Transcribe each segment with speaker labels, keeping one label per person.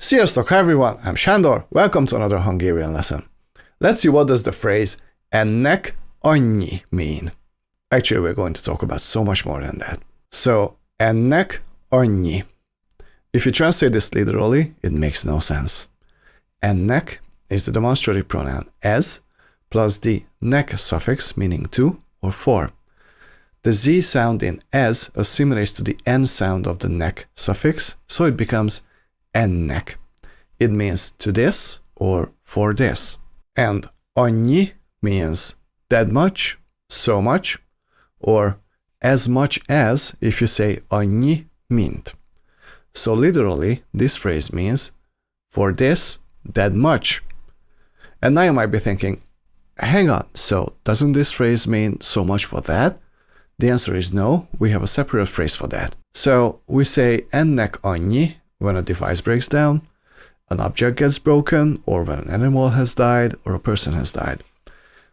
Speaker 1: Sziasztok, hi everyone, I'm Sándor, welcome to another Hungarian lesson. Let's see what does the phrase ennek annyi mean. Actually, we're going to talk about so much more than that. So, ennek annyi. If you translate this literally, it makes no sense. Ennek is the demonstrative pronoun ez plus the nek suffix meaning to or for. The z sound in ez assimilates to the n sound of the nek suffix, so it becomes ennek. It means to this or for this. And annyi means that much, so much, or as much as if you say annyi mint. So literally, this phrase means for this, that much. And now you might be thinking, hang on, so doesn't this phrase mean so much for that? The answer is no, we have a separate phrase for that. So we say ennek annyi when a device breaks down, an object gets broken, or when an animal has died, or a person has died.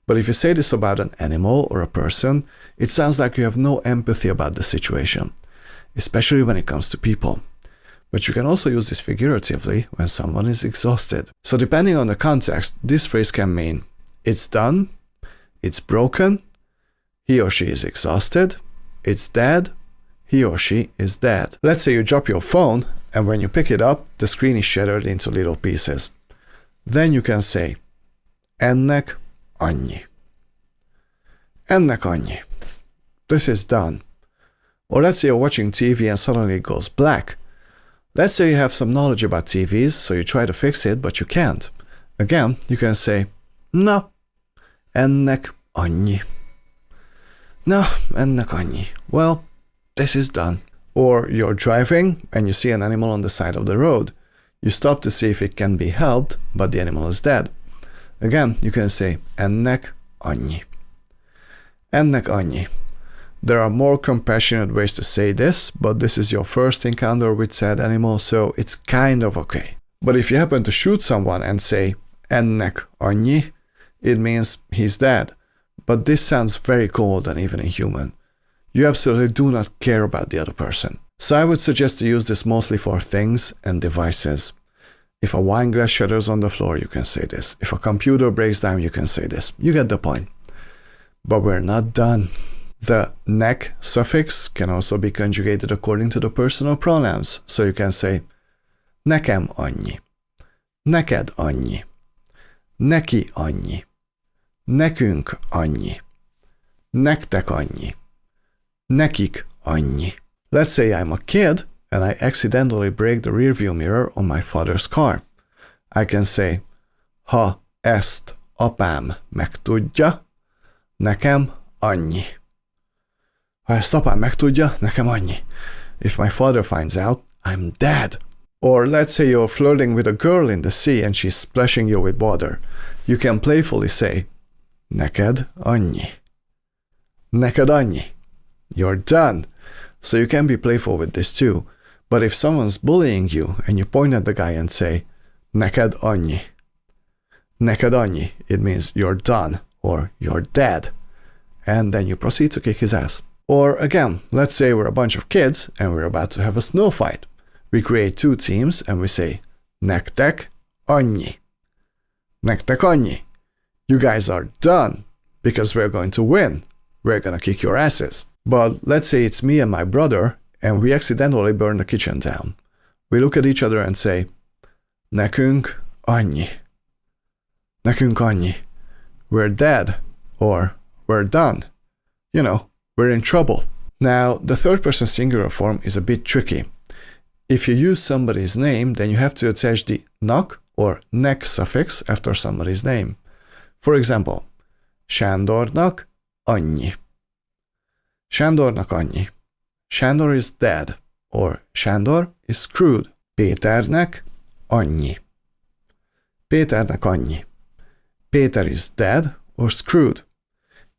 Speaker 1: But if you say this about an animal or a person, it sounds like you have no empathy about the situation, especially when it comes to people. But you can also use this figuratively when someone is exhausted. So depending on the context, this phrase can mean it's done, it's broken, he or she is exhausted, it's dead, he or she is dead. Let's say you drop your phone, and when you pick it up, the screen is shattered into little pieces. Then you can say, ennek annyi. Ennek annyi. This is done. Or let's say you're watching TV and suddenly it goes black. Let's say you have some knowledge about TVs, so you try to fix it, but you can't. Again, you can say, no, ennek annyi. No, ennek annyi. Well, this is done. Or you're driving and you see an animal on the side of the road. You stop to see if it can be helped, but the animal is dead. Again, you can say ennek annyi. Ennek annyi. There are more compassionate ways to say this, but this is your first encounter with said animal, so it's kind of okay. But if you happen to shoot someone and say ennek annyi, it means he's dead. But this sounds very cold and even inhuman. You absolutely do not care about the other person. So I would suggest to use this mostly for things and devices. If a wine glass shatters on the floor, you can say this. If a computer breaks down, you can say this. You get the point. But we're not done. The nek suffix can also be conjugated according to the personal pronouns. So you can say nekem annyi, neked annyi, neki annyi, nekünk annyi, nektek annyi, nekik annyi. Let's say I'm a kid and I accidentally break the rearview mirror on my father's car. I can say, ha ezt apám megtudja, nekem annyi. Ha ezt apám megtudja, nekem annyi. If my father finds out, I'm dead. Or let's say you're flirting with a girl in the sea and she's splashing you with water. You can playfully say, neked annyi. Neked annyi. You're done. So you can be playful with this too. But if someone's bullying you and you point at the guy and say, neked annyi. Neked annyi, it means you're done or you're dead. And then you proceed to kick his ass. Or again, let's say we're a bunch of kids and we're about to have a snow fight. We create two teams and we say, nektek annyi. Nektek annyi. You guys are done because we're going to win. We're gonna kick your asses. But let's say it's me and my brother and we accidentally burn the kitchen down. We look at each other and say, nekünk annyi. Nekünk annyi. We're dead or we're done. You know, we're in trouble. Now, the third person singular form is a bit tricky. If you use somebody's name, then you have to attach the nak or nek suffix after somebody's name. For example, Sándornak annyi. Sándornak annyi. Sándor is dead, or Sándor is screwed. Péternek annyi. Péternek annyi. Péter is dead or screwed.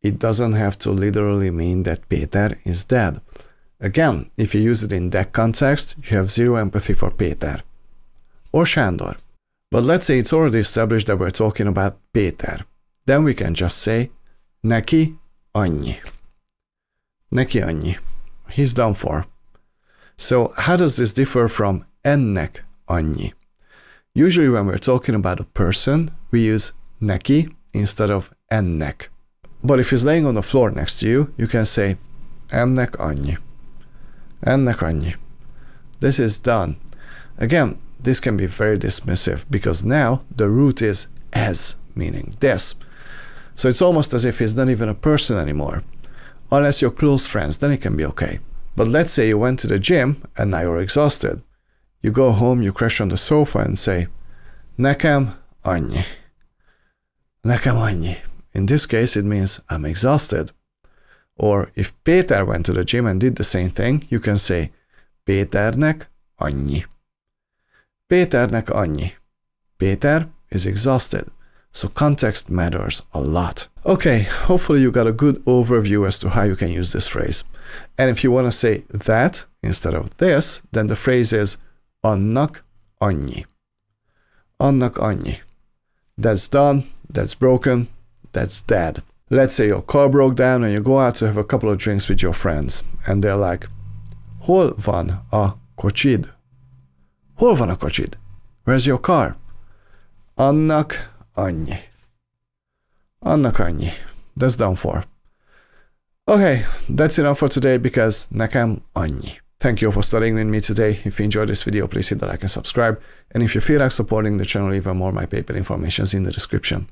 Speaker 1: It doesn't have to literally mean that Péter is dead. Again, if you use it in that context, you have zero empathy for Péter or Sándor. But let's say it's already established that we're talking about Péter. Then we can just say neki annyi. Neki annyi. He's done for. So how does this differ from ennek annyi? Usually when we're talking about a person, we use neki instead of ennek. But if he's laying on the floor next to you, you can say ENNEK ANNYI. ENNEK ANNYI. This is done. Again, this can be very dismissive because now the root is as, meaning this. So it's almost as if he's not even a person anymore. Unless you're close friends, then it can be okay. But let's say you went to the gym and now you're exhausted. You go home, you crash on the sofa and say, Nekem annyi. Nekem annyi. In this case, it means I'm exhausted. Or if Péter went to the gym and did the same thing, you can say, Péternek annyi. Péternek annyi. Péter is exhausted. So context matters a lot. Okay, hopefully you got a good overview as to how you can use this phrase. And if you want to say that instead of this, then the phrase is annak annyi. Annak annyi. That's done, that's broken, that's dead. Let's say your car broke down and you go out to have a couple of drinks with your friends and they're like, hol van a kocsid? Hol van a kocsid? Where's your car? Annak annyi. Annak annyi. That's done for. Okay, that's enough for today because nekem annyi. Thank you for studying with me today. If you enjoyed this video, please hit the like and subscribe. And if you feel like supporting the channel even more, my PayPal information is in the description.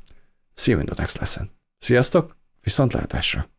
Speaker 1: See you in the next lesson. Sziasztok, viszontlátásra!